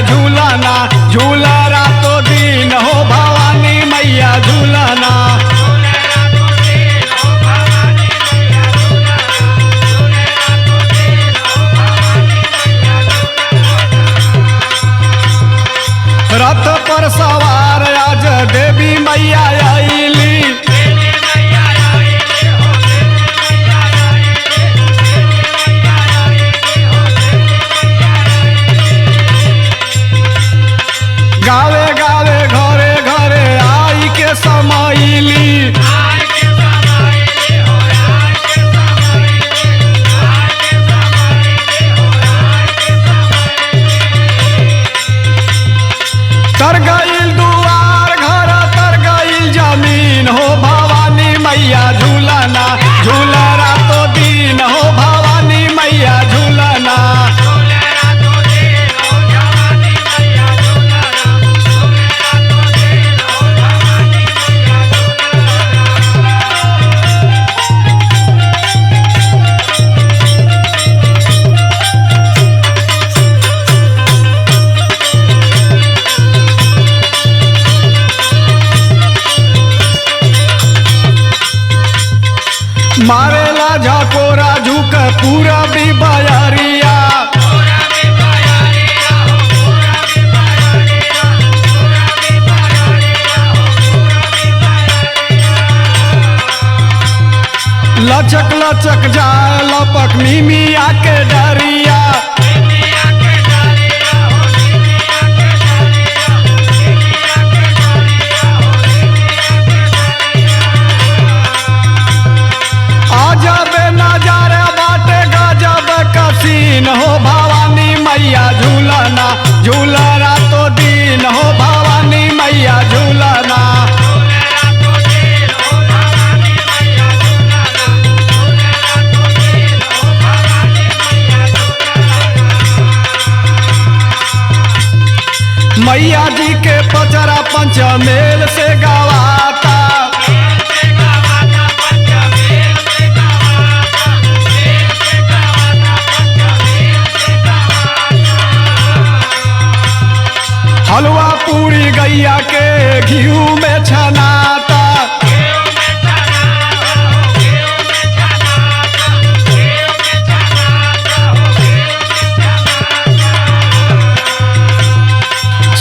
झूलना, झूला रातों दिन हो भवानी मैया झूलना। रथ पर सवार आज देवी मैया आईली, गावे गावे घरे घरे आई के समाइली। तर गईल दुआर घर तर गईल जमीन हो भवानी मैया झूलना, झूला रातों दिन हो भवानी मैया झूलना। मारेला झकोरा झुक पूरा भी बयारिया, लचक लचक जाए लपक मिमिया के डरिया। अजबे नजारे बाटे गजब कसीन हो भवानी मैया झूलना, झूला रातों दिन हो भवानी मैया झूलना। मैया जी के पचरा पंचमेल से गवाता, हलवा पूरी गैया के घीऊ में छनाता।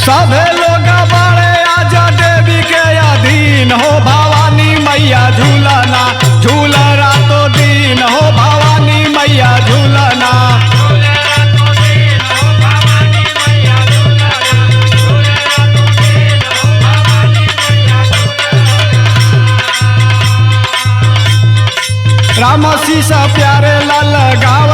सभे लोग बड़े आजा देवी के अधीन हो भवानी मैया झूलना, झूला रातों दिन हो भवानी मैया झूलना। राम सीसा प्यारे लाल गाँव